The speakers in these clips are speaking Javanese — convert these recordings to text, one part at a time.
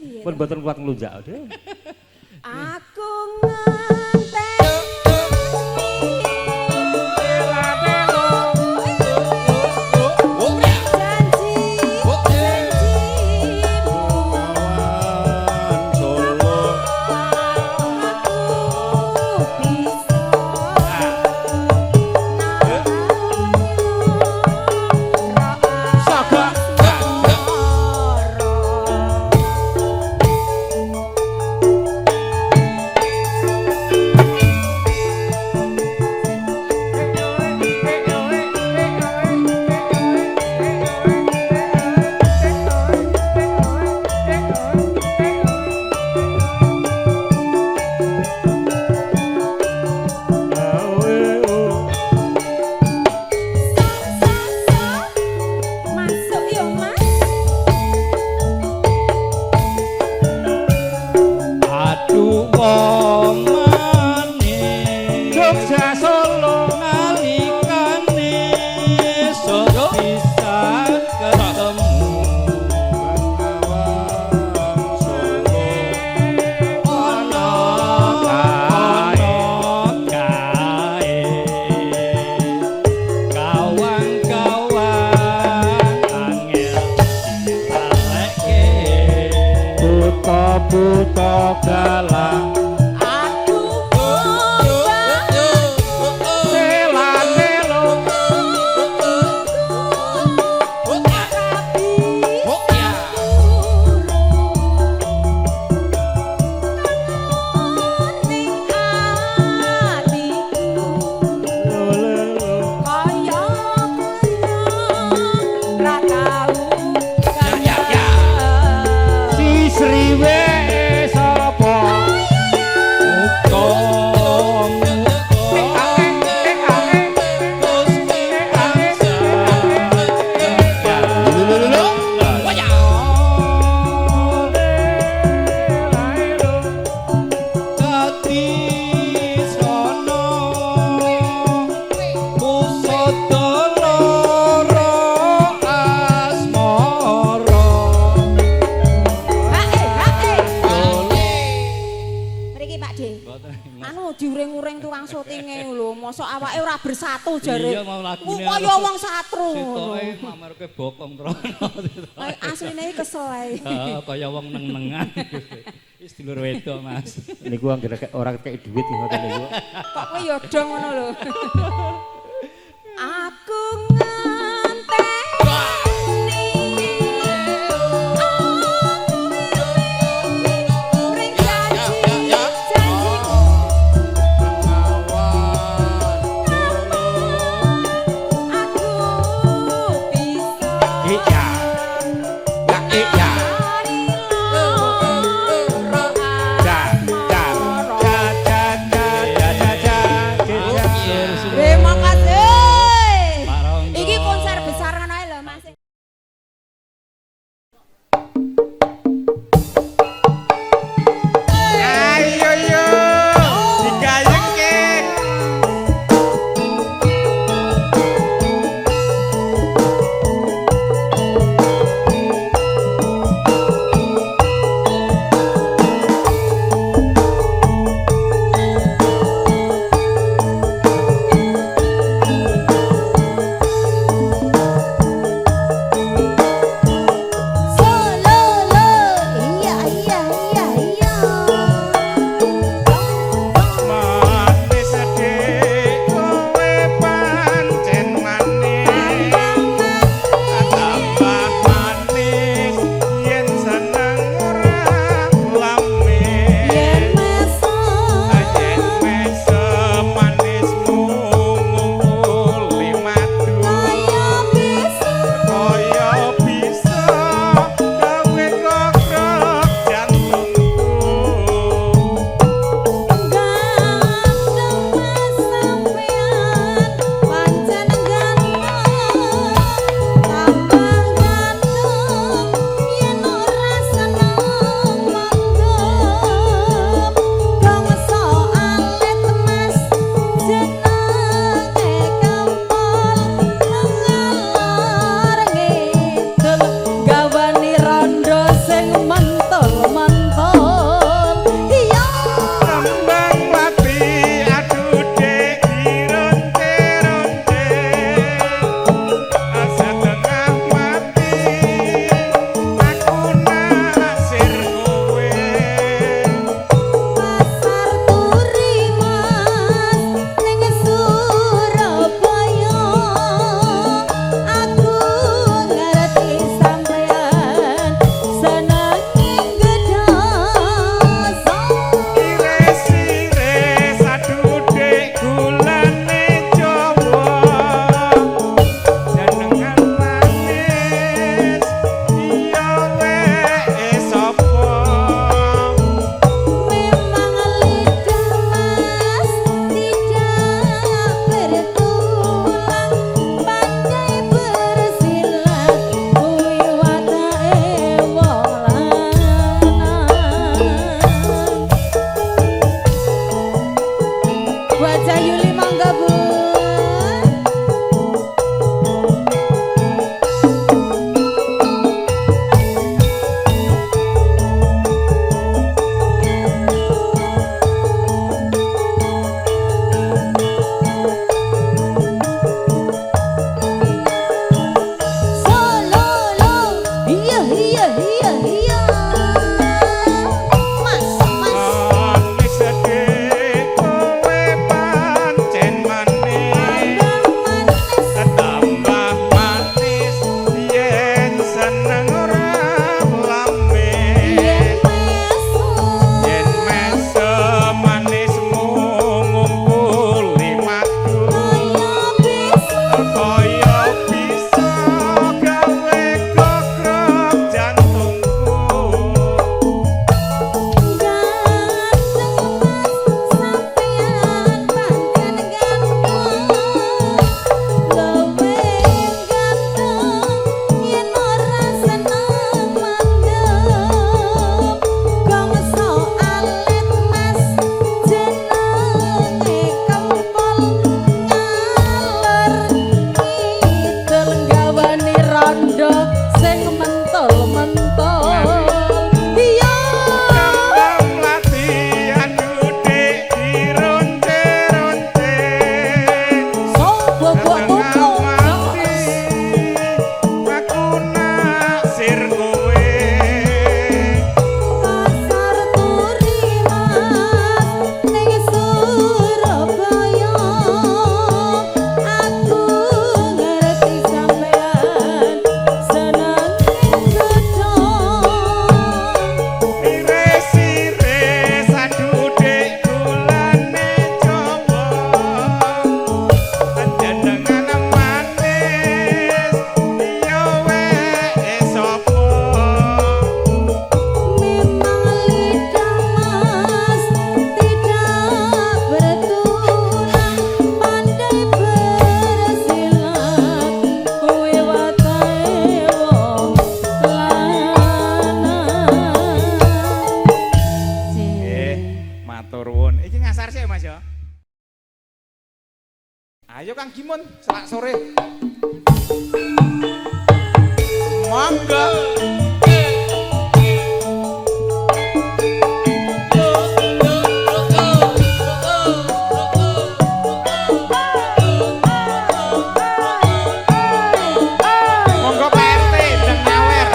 Pun mboten kuat nglunjak deh. Aku ngenteni buta galang mosok awake ora bersatu jare. Iya mau lagune. Kaya wong satru. Sitoke mamerke bokong trono. Asline iki kesel ae. Heeh, kaya wong neng-nengan. Wis dulur wedok, Mas. Niku anggere ora kek dhuwit ngoten niku. Kok kowe ya dong ngono lho. Aku ngenteni Terima kasih. Matur nuwun. Iki ngasar sih Mas ya. Ayo Kang Gimun, selak sore. Mangga. Monggo Pak RT dan nyawer.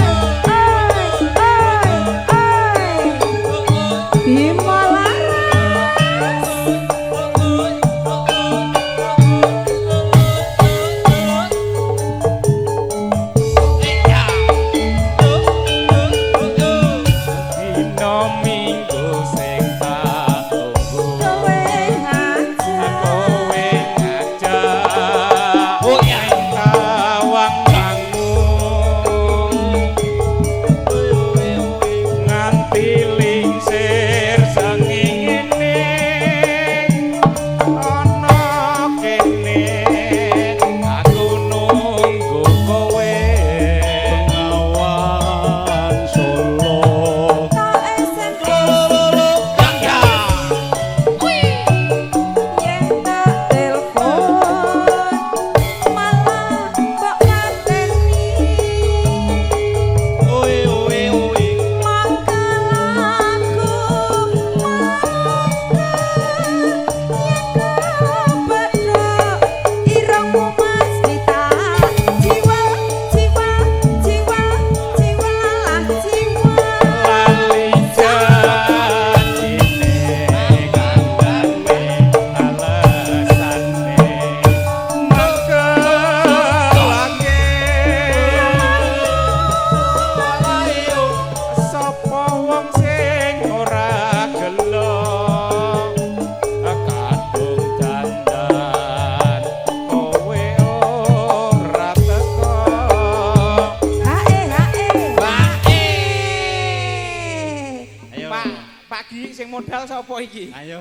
Sing modal sapa iki? Ayo.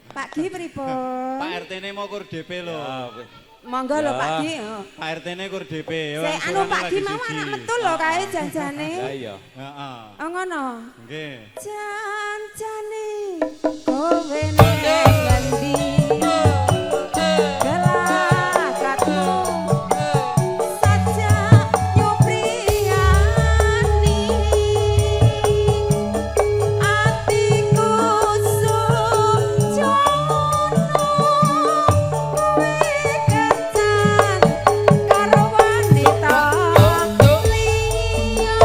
Pak Gi pripun? Pak RT-ne mau kur DP lho. Monggo lho Pak Gi. Pak RT-ne kur DP. Sik anu Pak Gi mau anak metu lho kae janjane. Ya iya. Heeh. Oh ngono. Nggih. Janjane kowe nek ngendi? Gelakatmu saja nyupriyani. Atiku sujono kowe kencan karo wanita liya.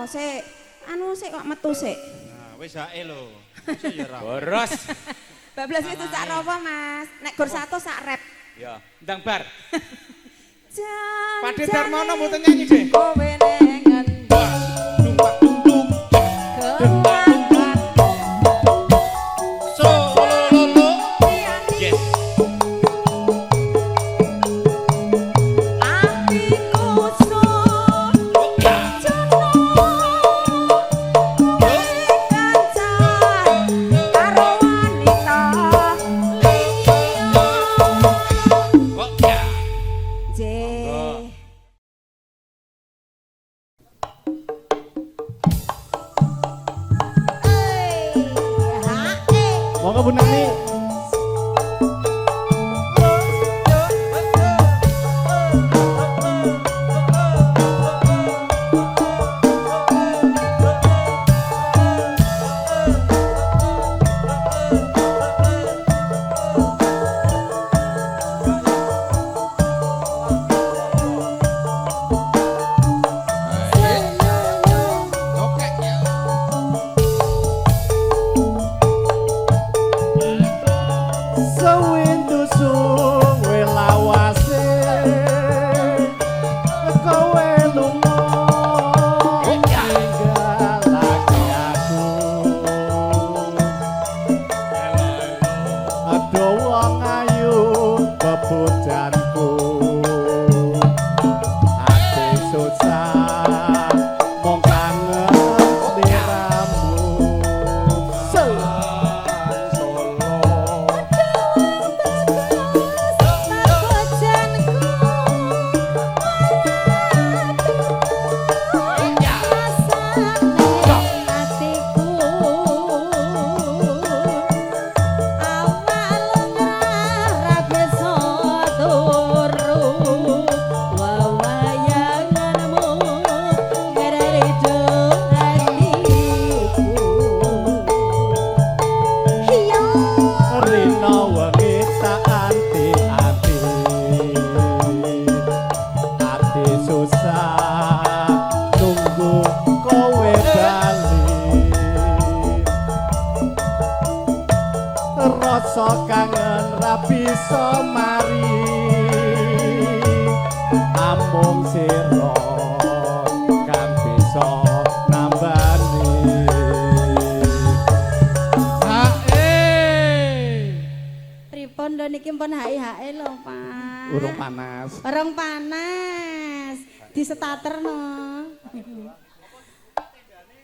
sik. Anu sik kok metu sik. Nah, wis hae lho. Masa ya ra. Boros. Bablas itu sak napa, Mas? Nek gor 1 sak rap. Ya, ndang bar. Pade Darmono mboten nyanyi, Dek. Kowe ning ngendi? Dumpak dundung. Kelangan Sololo. Yes. atiku sun kancan karo wanita liya. Kok ya? Jeh. Monggo Bu Nani. Oke ya. Sewindu suwe lawase kowe lunga ninggalake aku ado wong ayu bebujanku ati susah mong kangen sliramu Solo Rina wengi tak anti-anti ati susah nunggu kowe bali rasa kangen ra bisa mari amung sira kang bisa nambani Pripun lho niki pun hae-hae lho, Pak. urung panas. Orang panas. Disetaterno.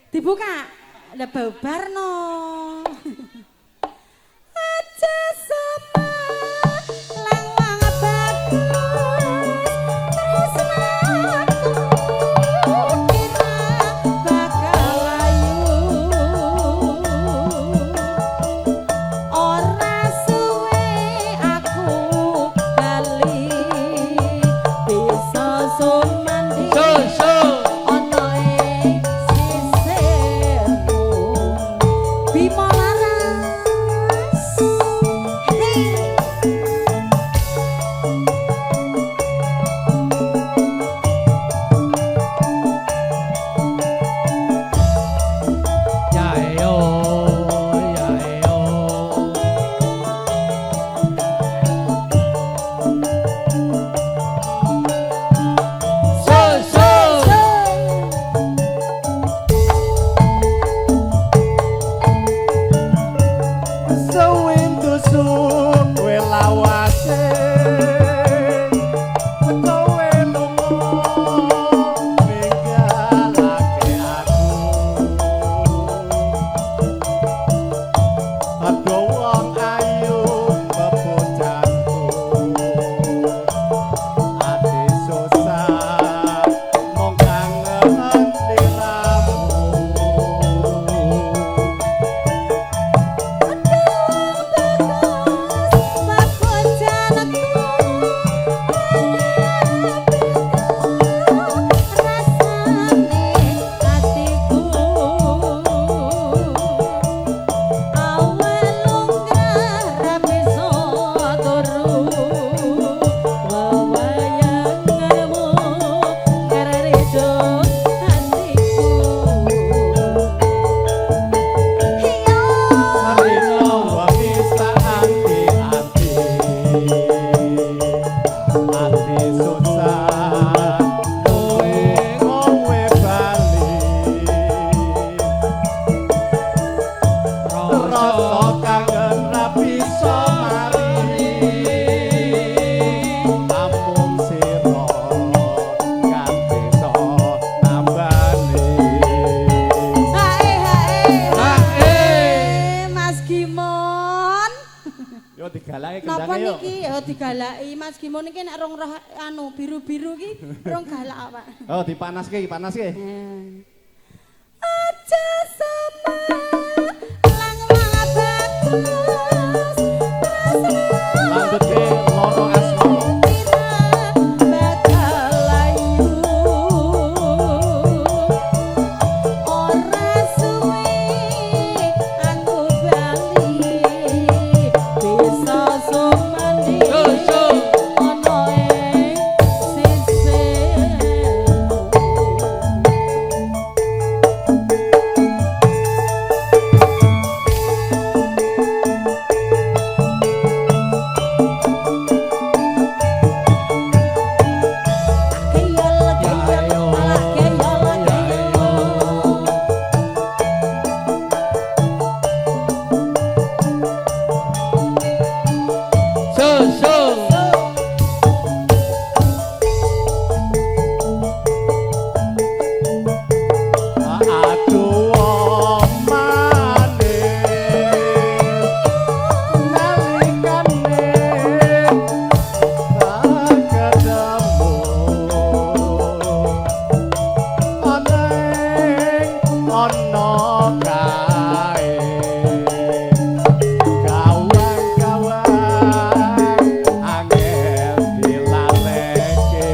Dibuka. Lah babarno. Aja sama lawang bagus. Tresnaku kita bakal ayu. Ora suwe aku bali bisa sumandi ana ing sisirmu Bima Laras Galake Napa kendangnya yuk. niki ya digalaki Mas Gimo niki nek rong roh anu biru-biru ki rong galak Pak. Oh, dipanaske. Aja sama lang bagus Lanjut ke Loro Asmo. bakal layu ora suwe aku bali bisa sumandi ono ing sisihmu. Aduh omane nalikane tak ketemu ana kae gawang-gawang angel dilaleke.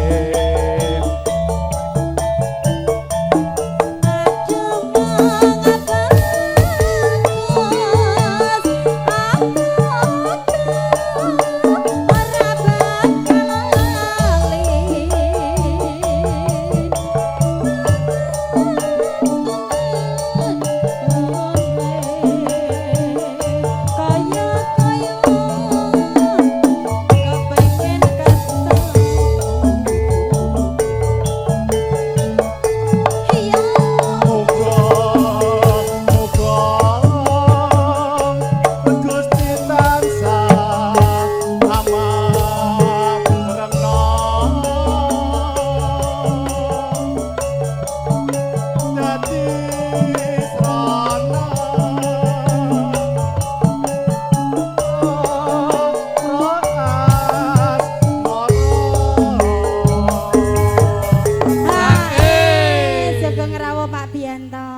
Jaga ngerawo Pak Bianto.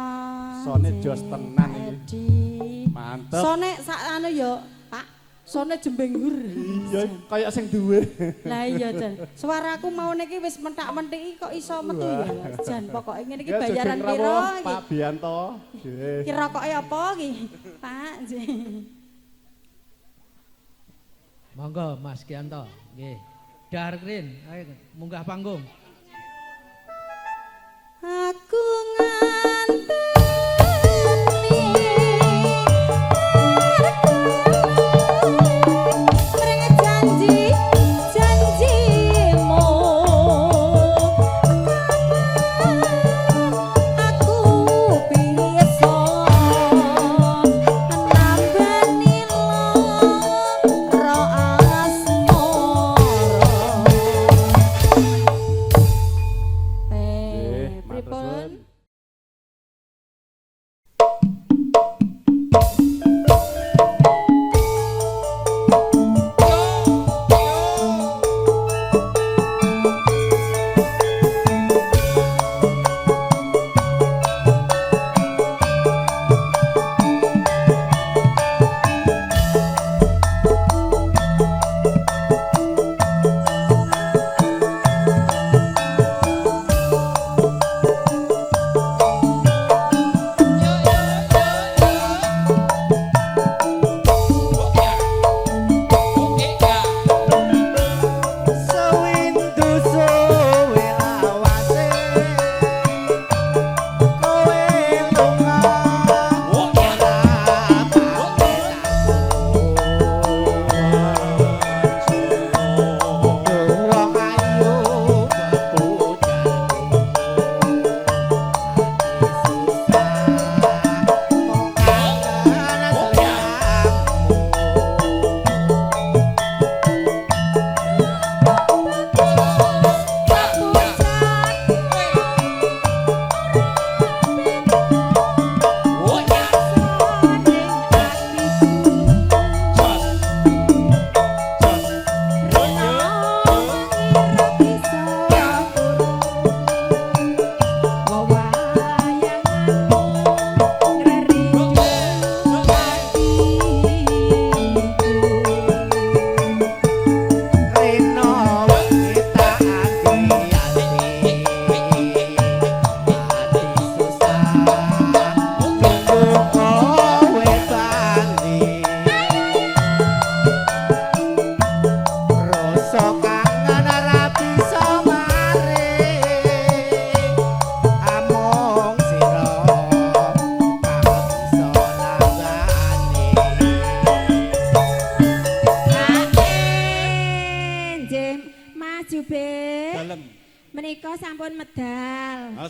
Sone jos tenan iki. Edi. Mantep. Sone sak anu yo, Pak. Sone jembenggur. Iya, kayak sing duwe. Lah iya Jan. Suaraku mau niki wis mentak-mentiki kok iso metu ya. Jan pokoke ngene iki Ya, bayaran joget piro rawuh, iki? Pak Bianto. Nggih. Kira koke apa iki? Pak. Monggo Mas Kianto, nggih. Dahar Krin, ayo munggah panggung. Aku nganteni mreng janji-janjimu aku bisa nambani lara asmara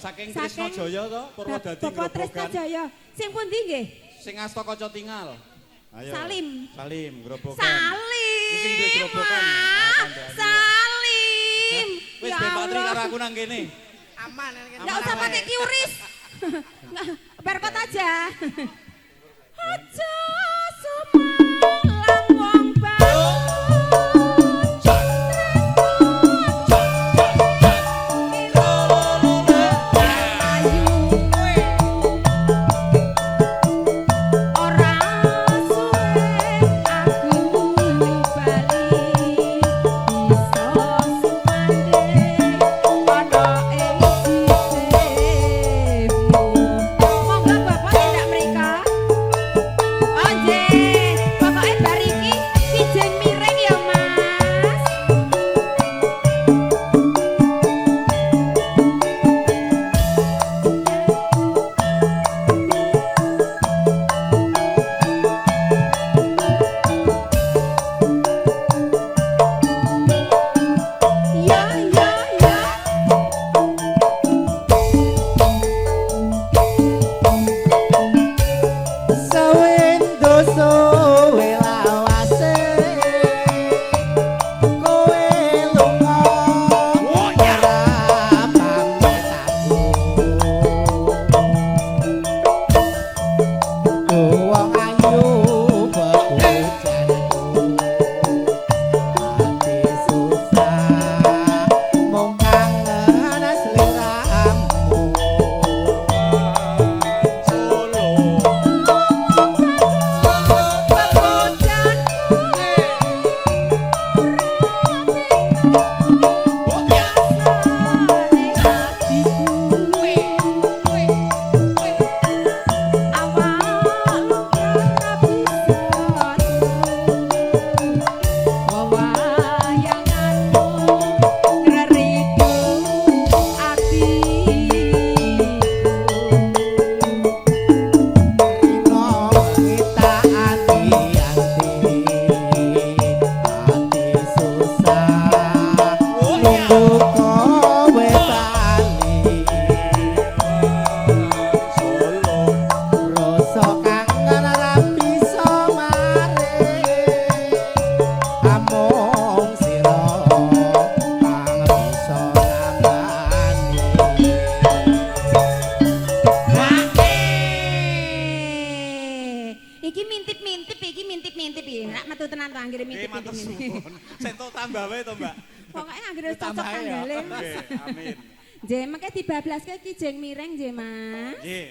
saking Trisnajaya to, Purwodadi Bapak Grobogan. Trisnajaya. Sing pundi nggih? Sing asta kaca tinggal. Ayo. Salim. Salim, Grobogan. Salim. Iki sing duwe Grobogan. Salim. Wis Ben Patri karo aku nang kene. Aman. Enggak usah pakai QRIS. Berkot aja. Aja sumalang wong Nggih, mengke dibablaske Ki Jeng Mireng nggih, Mas. Nggih.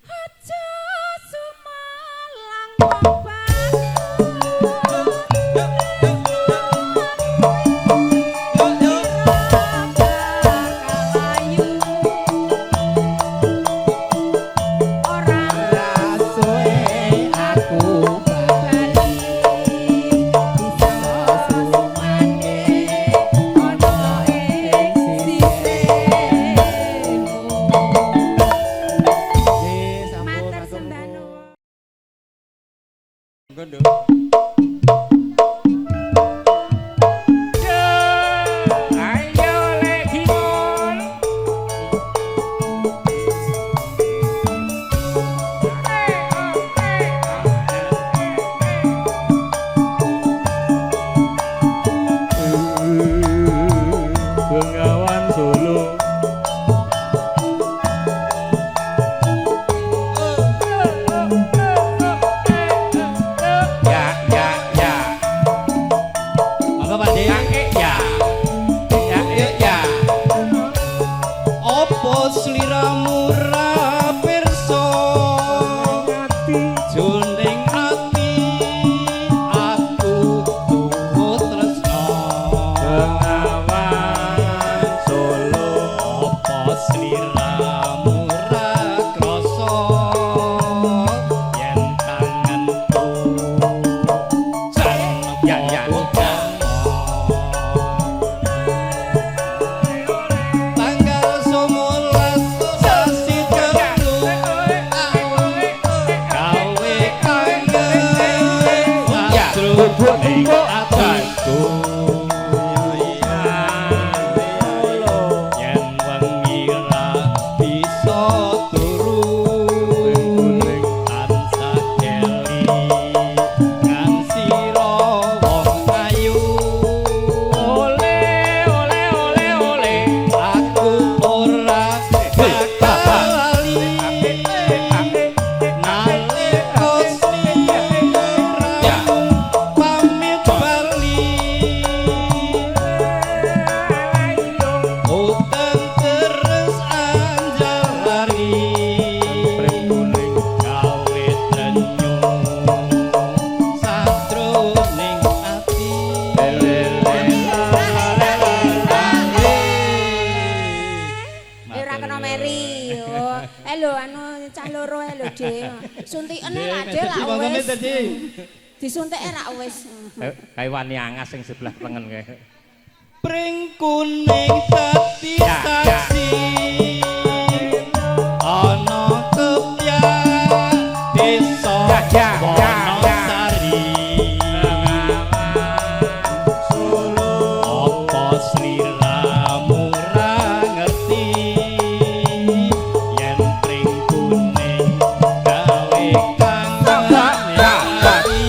Aja sumalang Tanggal 19 sasi lho anu cah loro lho, Dik. Suntikane lak Dik lak wis. Disuntike rak wis. Kae wani angas sing sebelah lengen kae. Pring kuning dadi saksi ana kepyak desa Wonosari Solo apa sliramu ra ngerti yen pring kuning gawe kangen ati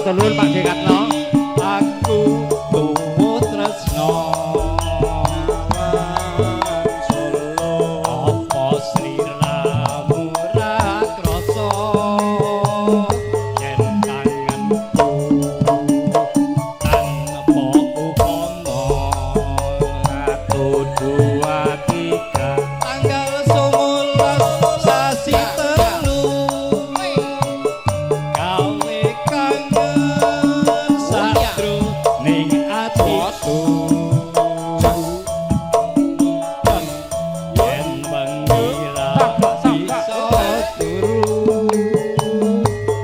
Nuwun Pak Dekatno. Aku tuwa tresno Solo apa sliramu ra krasa yen tanganku tanpa upama 1 2 3 tanggal 19 sasi telu gawe kangen satru ning atiku yen mengira bisa turu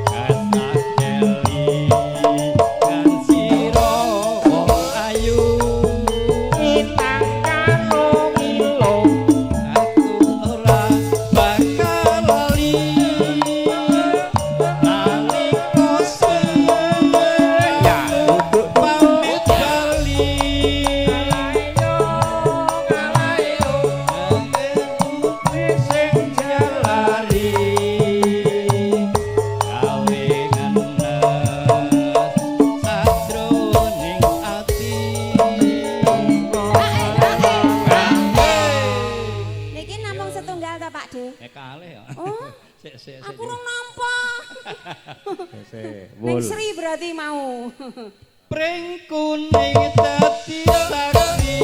kata keli kan sira wong ayu Inang kalung ilung aku ora bakal lali nalika Ya, duduk pamit bali sing jalari gawe ngenes sadroning ati Niki namung setunggal ta, Pak De? kalih ya Oh, sik aku rung nampa. Sik, Ning wul. Sri berarti mau. pring kuning dadi saksi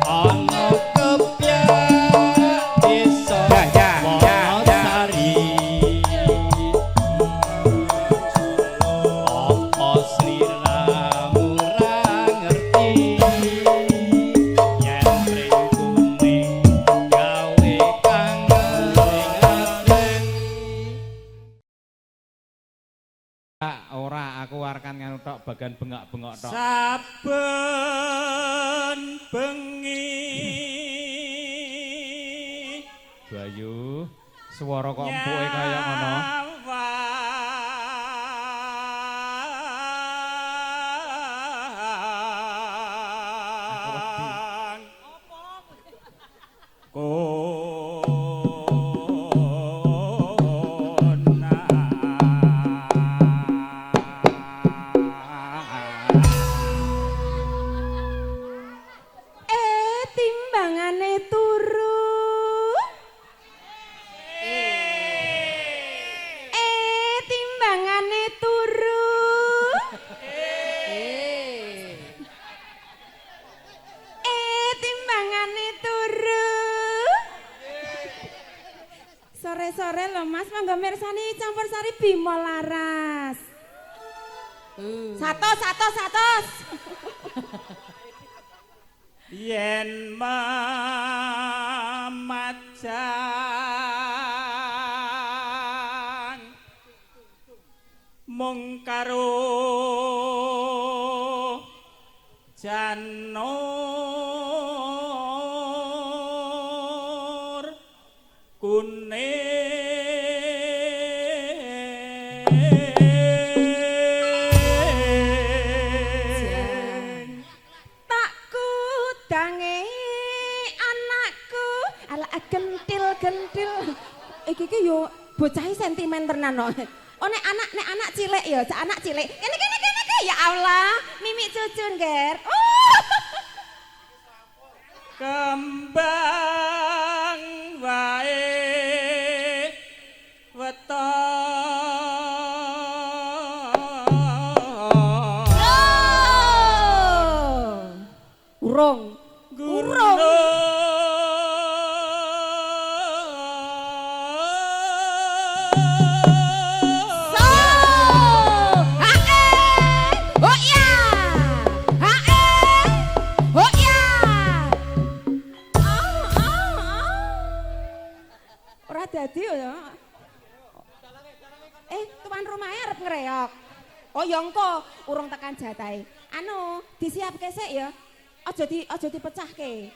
ana kepyak desa Wonosari apa sliramu ra ngerti yen pring kuning gawe kangen ning ati ora aku warkan ngono tok bagian bengak-bengok tok. Saben bengi Bayu, swara kok empuke kaya ngono. Timbangane turu. Timbangane turu. Timbangane turu. Sore-sore lho Mas, mangga mirsani campur sari Bima Laras. Satos. yen mamajang mung karo janur kuning Takku dange anakku ala gentil. Iki yo bocah sentimen tenan kok. Oh nek nek anak cilik ya, cak anak cilik. Kene ya Allah, mimi cucu ngger. Kembang wae weton Urung. Urung. Dadi ya. Tuan rumahnya arep ngreok. Oh ya engko urung tekan jatahe. Anu, disiapke sik ya. Aja dipecahke.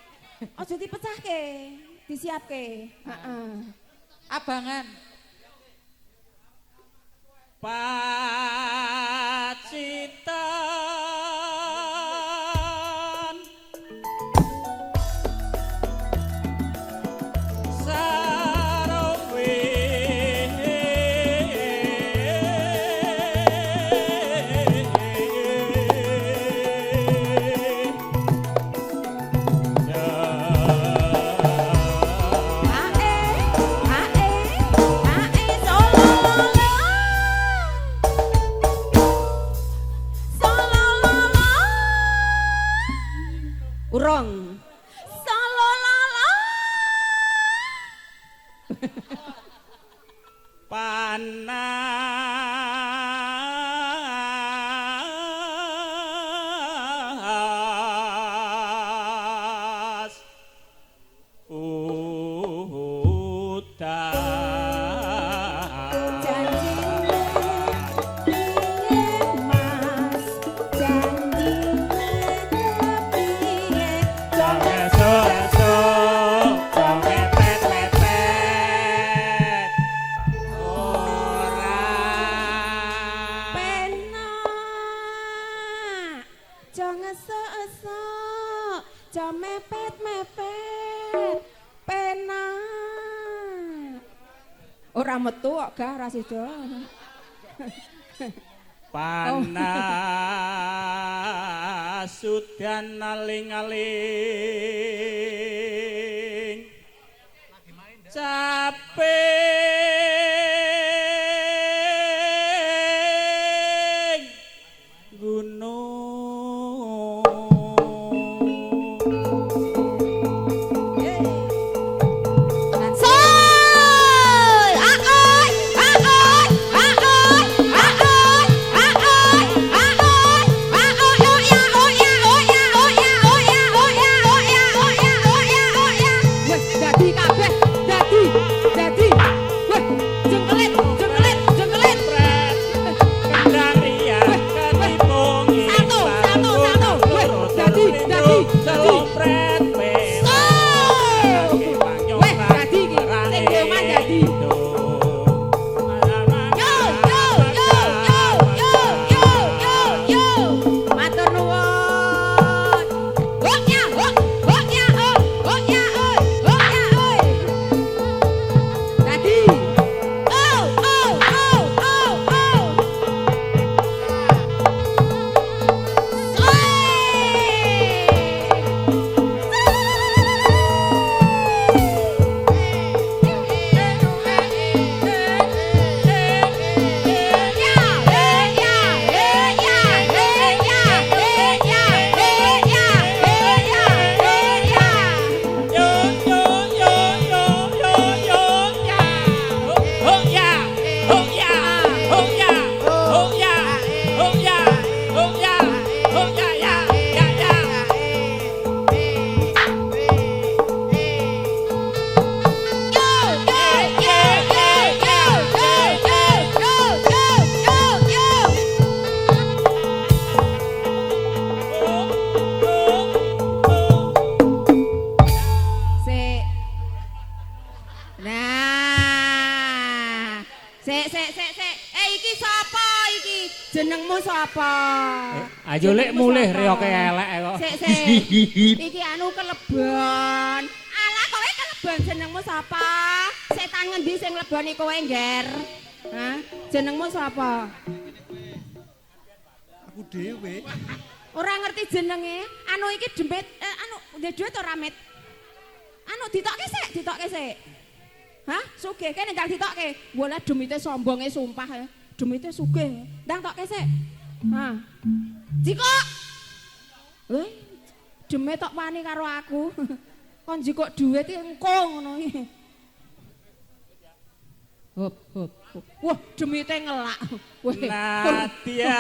Aja dipecahke. Disiapke. Heeh. Abangan. Pacitan Urung. Salolala. panas udan ora metu kok gah ora sida. panas udan aling-aling caping gunung Iki sapa iki? Jenengmu sapa? Ayo lek mulih reoke elek kok. Sik. Iki anu kelebon. Alah kowe kelebon jenengmu sapa? Setan ngendi sing leboni kowe, Ngger? Hah? Jenengmu sapa? Aku dhewe. Ora ngerti jenenge. Anu iki dempet anu ndek dhuwit ora Mit? Anu ditokke sik. Hah? Sugih kene ndang ditokke. Wala demite sombonge sumpah ya. Demite sugih. Ndang tokke sik. Hah. Jikok. Demit tok wani karo aku. Kon jikok dhuwit iki engko ngono iki. Hop. Wah, demite ngelak. Nadian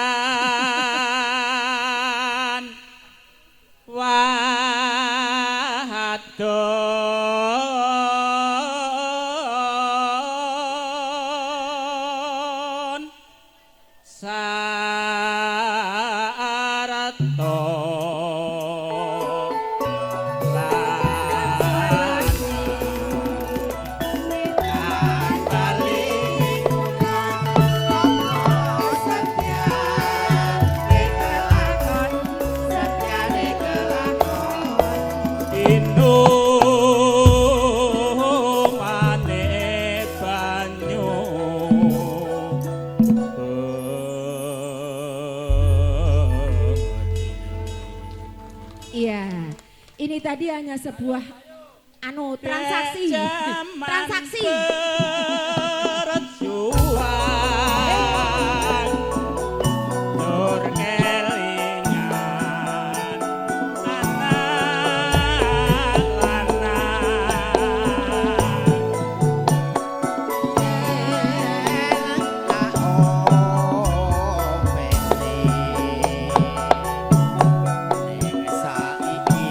wadon sarto Iya, ini tadi hanya sebuah anu transaksi. Transaksi. Berjuang nur kelingan anak Saiki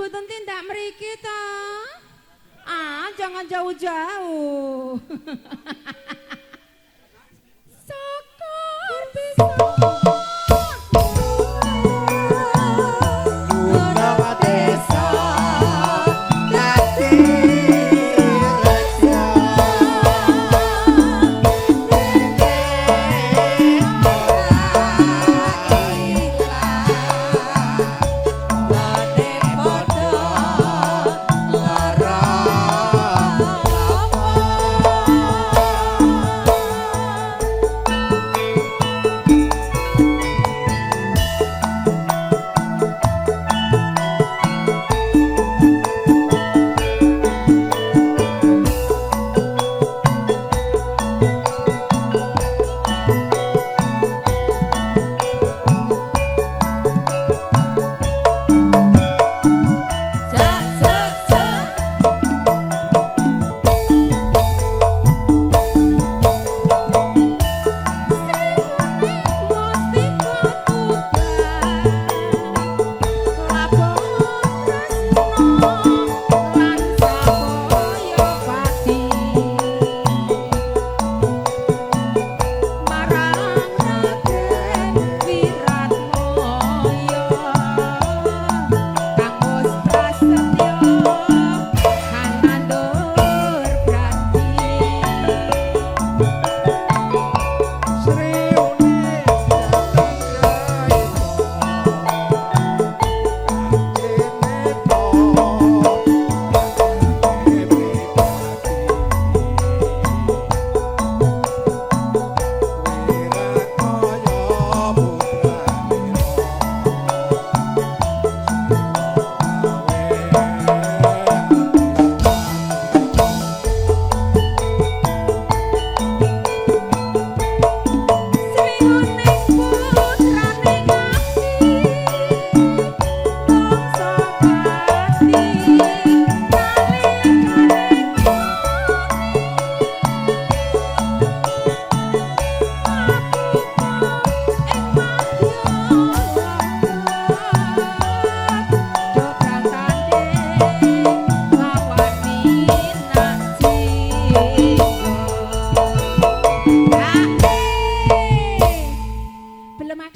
mboten tindak mriki to. Ah, jangan jauh-jauh. Syukur bisa. Jawa desa dadi raja Bade padha lara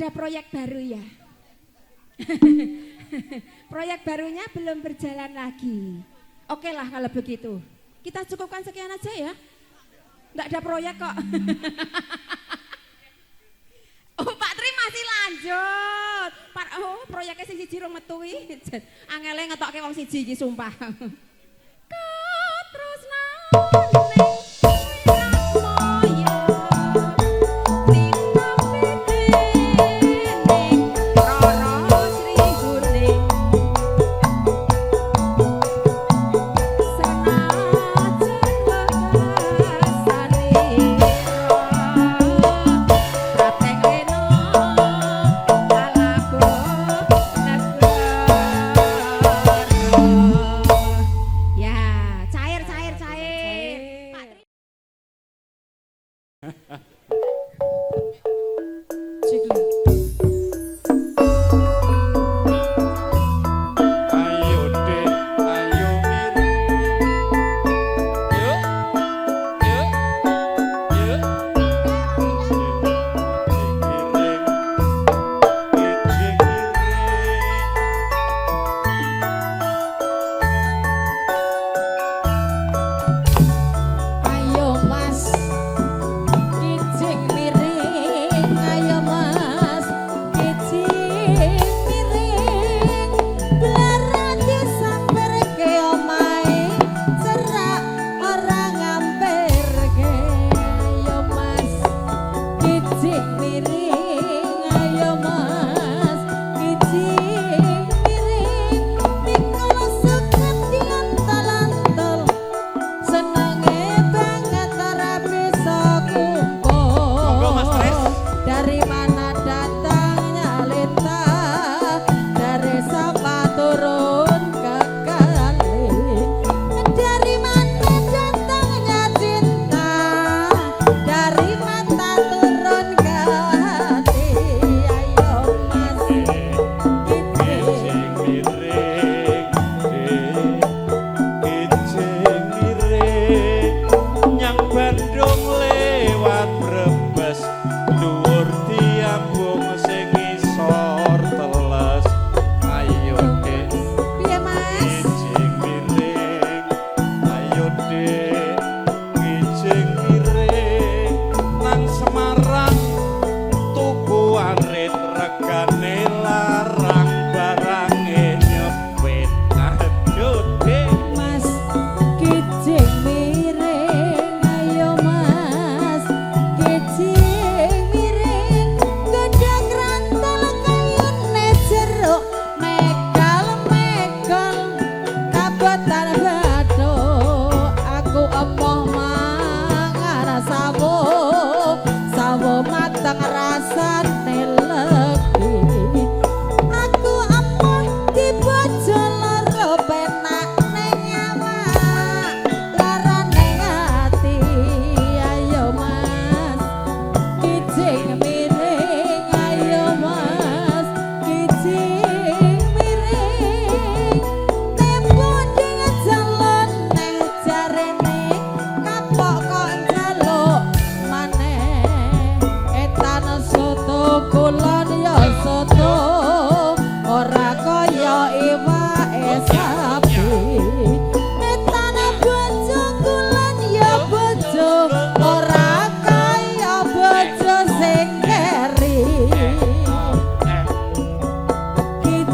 proyek baru ya. Proyek barunya belum berjalan lagi. Oke lah kalau begitu. Kita cukupkan sekian aja ya. Nggak ada proyek kok. Oh Pak Tri masih lanjut. Oh proyeknya sing siji rong metu iki. Angele ngetokke wong siji iki sumpah. Katrusna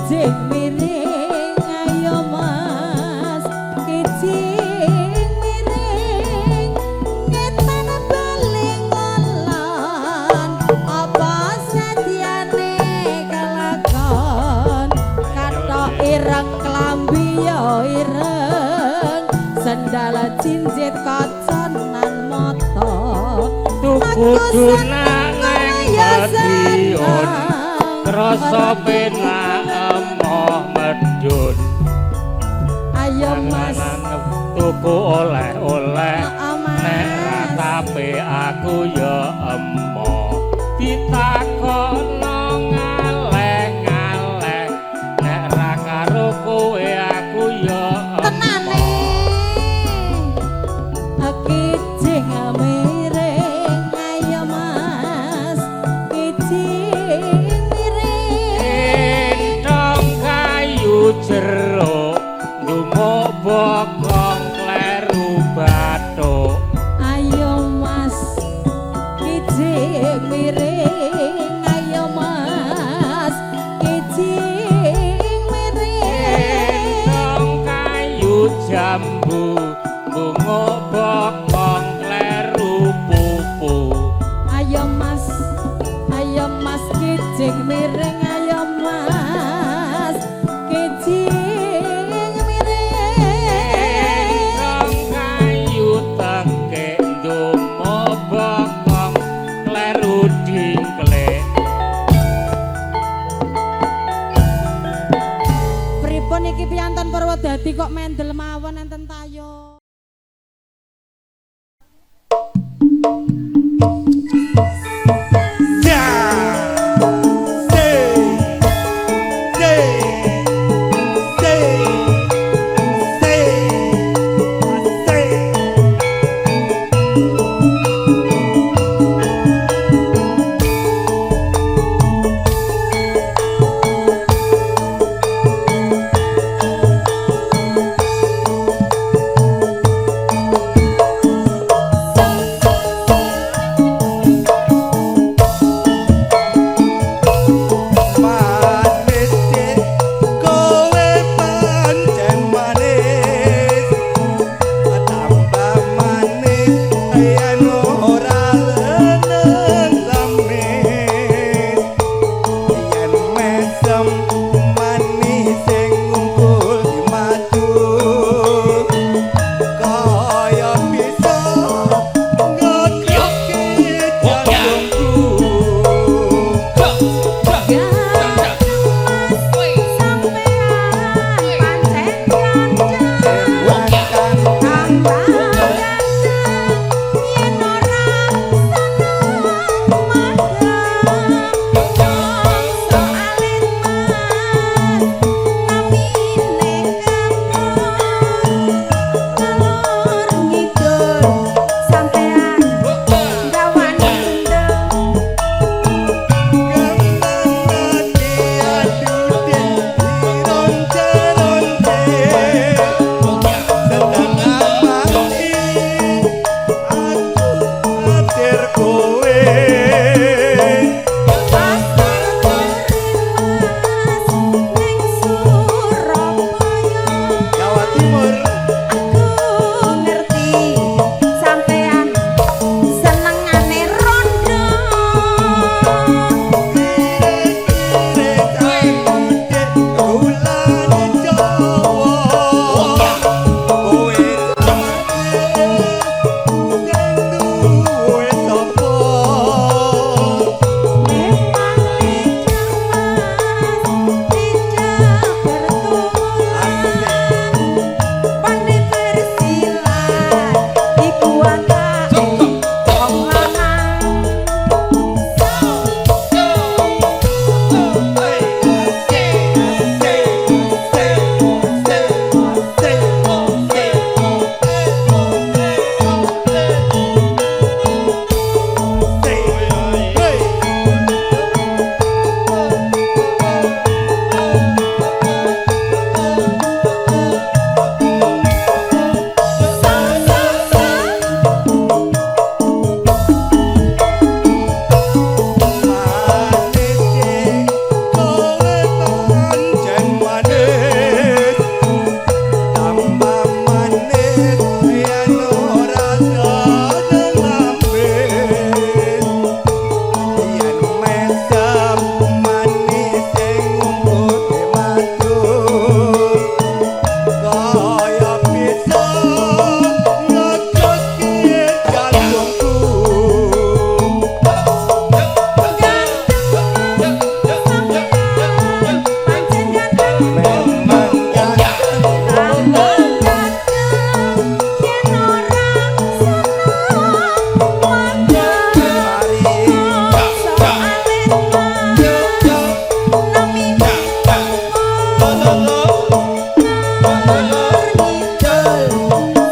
kijing miring ayo mas kijing miring ngetan baling ngolon apa sediane kelakon katok ireng klambi yo ireng sendal cincit kacan nan mata tuku dunaneng hadion krasa penak emoh medun ayo mas tuku oleh-oleh nek ratape aku ya emoh ditakono ngaleh-ngaleh nek ra karo kowe aku ya tenane kijing miring ayo mas kijing miring endong kayu jeruk ndumuk bokong kleru bathuk ayo mas kijing miring ayo mas kijing miring endong kayu jambu ndumuk bokong kleru pupu ayo mas kijing miring ayo mas kijing miring endong kayu tekek ndumuk bokong kleru dingklek pripun iki piyanton Purwodadi kok mendel mawon enten tayo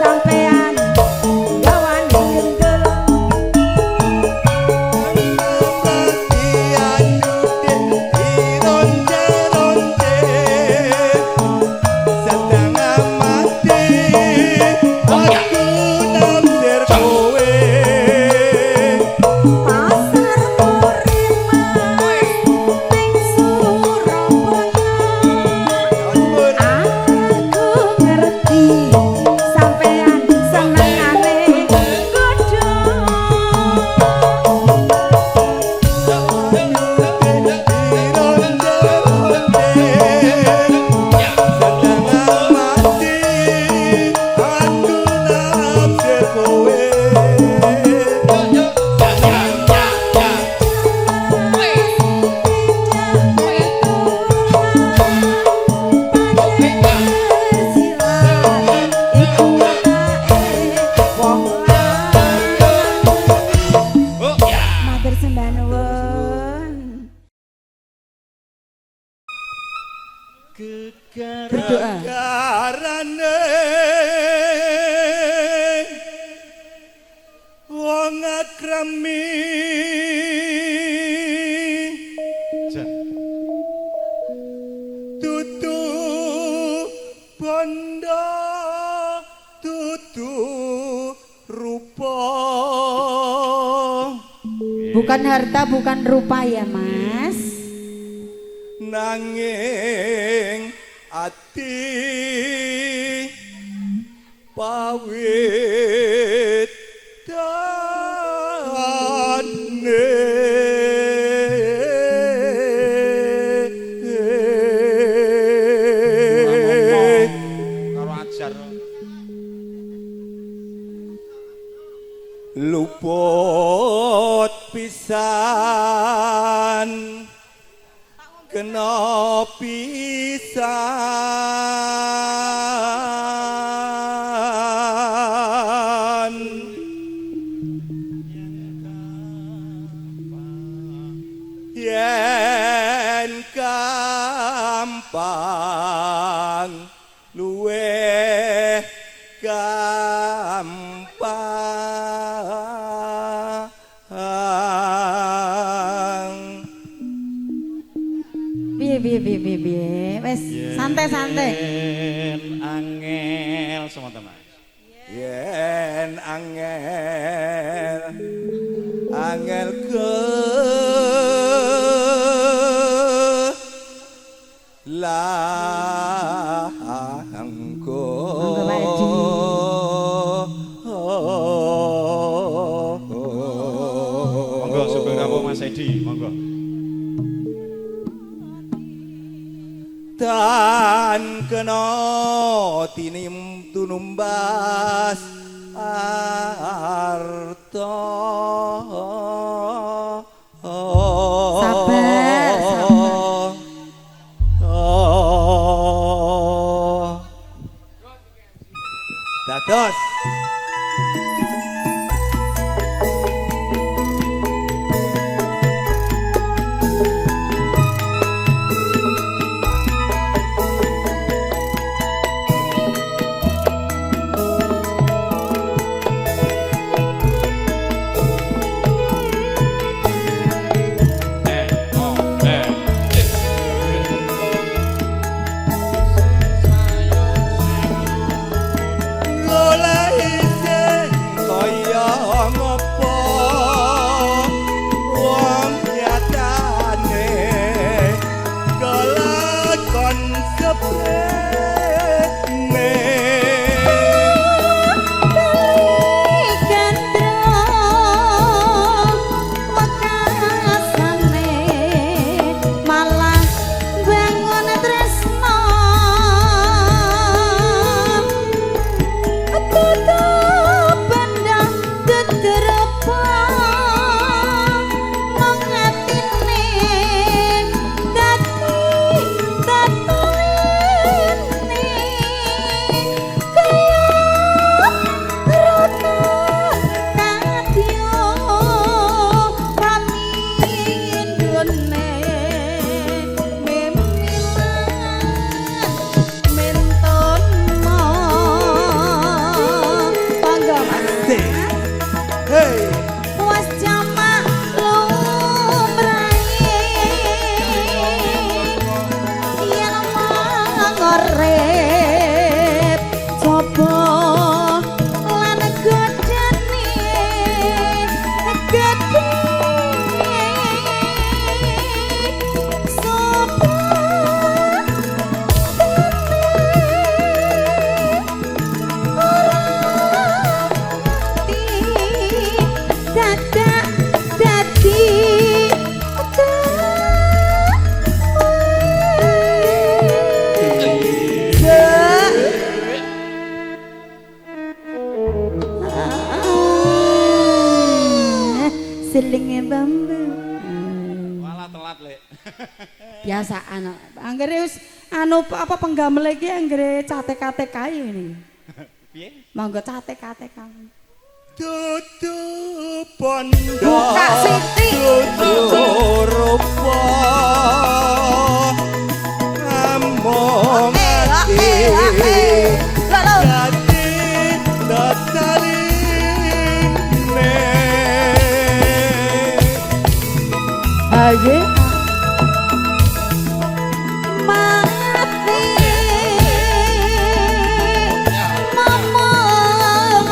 sampean gawani gendel pasar Murimas ning Surabaya aku ngerti sampean senengane godhong Matur sembah nuwun. Berdoa. Garane wong akrami tutu bondo tutu rupa. Bukan harta, bukan rupa ya, Mas. Nanging ati pawit dane karo ajar. luput pisan kena pisan yen gampang luweh gampang. Piye. Wes santai-santai. Yen angel semonten Mas. Yen angel ke langko Monggo, Pak Edi. Monggo sugeng rawuh Mas Edi, monggo. tan kena tinumbas arta Sabar. dados bambu. Malah telat, Lek. Biasaan. Anggere wis anu apa penggamel iki anggere catek-catek kae ini. Piye? Monggo catek-catek kae. Dudu bondo Buka Siti. Dudu rupa Among ati Dadi dadaline Aye. Mati. Mama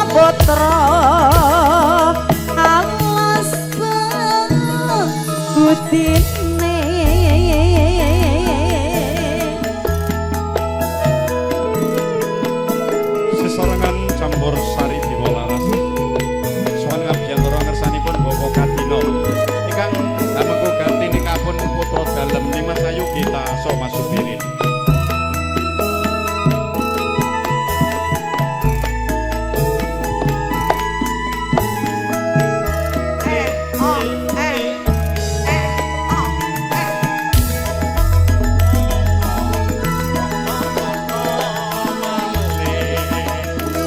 putra alas putine. Sesorangan campur sari diwalaras. Sowan ngabiyantara ngersanipun Bapak Kadina. Ingkang damengku ganti nikahipun putra dalem Dimas Ayu Gita Soma Subirin.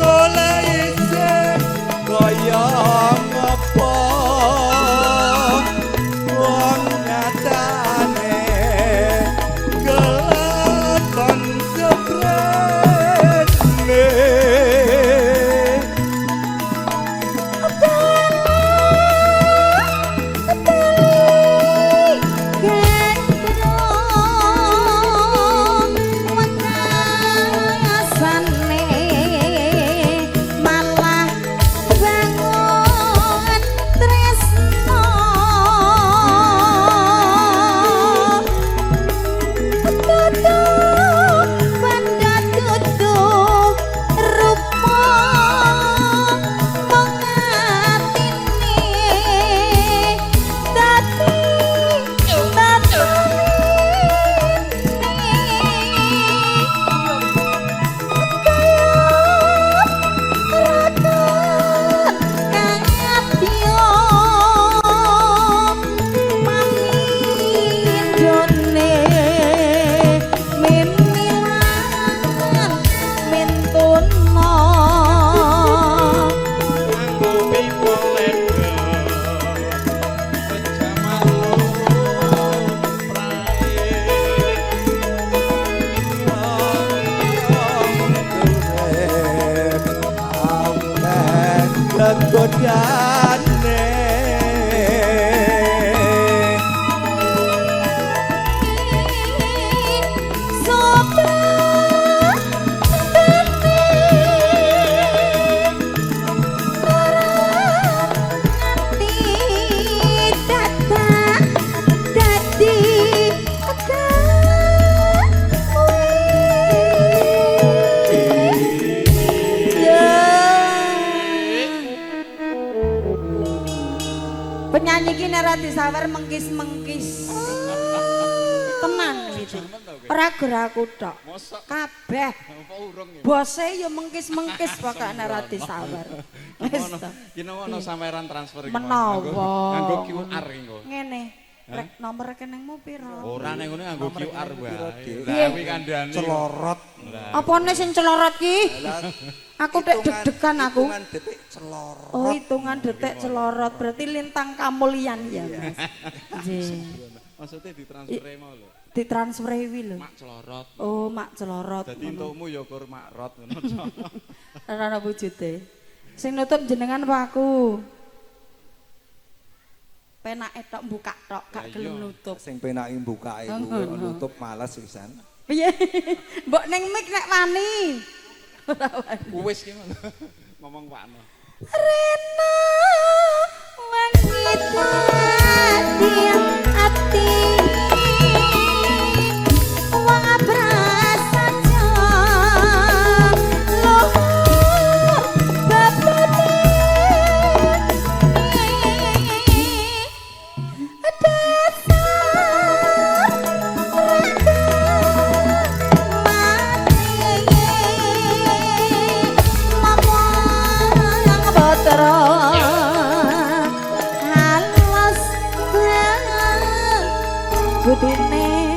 Oleh isih kaya ngapa wong nyatane kelakon jebrene malah bangun tresno. Dudu banda dudu rupa mengatine dadi Anggo pipo lega Pejamalu Godane penyanyi ki nek disawar mengkis-mengkis. Tenan iki. Ora geraku tok. Mosok Kabeh. apa urung ya? Bose ya mengkis-mengkis pokoke nek ora disawar. Wis to. Kinono sameran transfer iki. Menawa. Nganggo QR iki kok. Ngene. Rek nomor rekeningmu piro? Ora ning ngene nganggo QR wae. Piye? Lah kuwi kandhane. celorot Apane sing celorot ki? Aku tek deg-degan aku. hitungan detik celorot Oh, hitungan detik celorot berarti lintang kamulian ya, Mas. Nggih. Maksudnya ditransfer mau lho. Ditransfer wi lho. Mak celorot. Oh, mak celorot. Dadi entukmu ya kur makrot ngono. Ora ana wujude. Sing nutup jenengan apa aku? Penake tok buka tok, gak gelem nutup. sing penake buka iku nutup malas pisan Piye? Mbok ning mik nek wani. Wis ki ngono. Ngomong Pakno. Rena wanita ati wong abrasaja luhur babane halas budine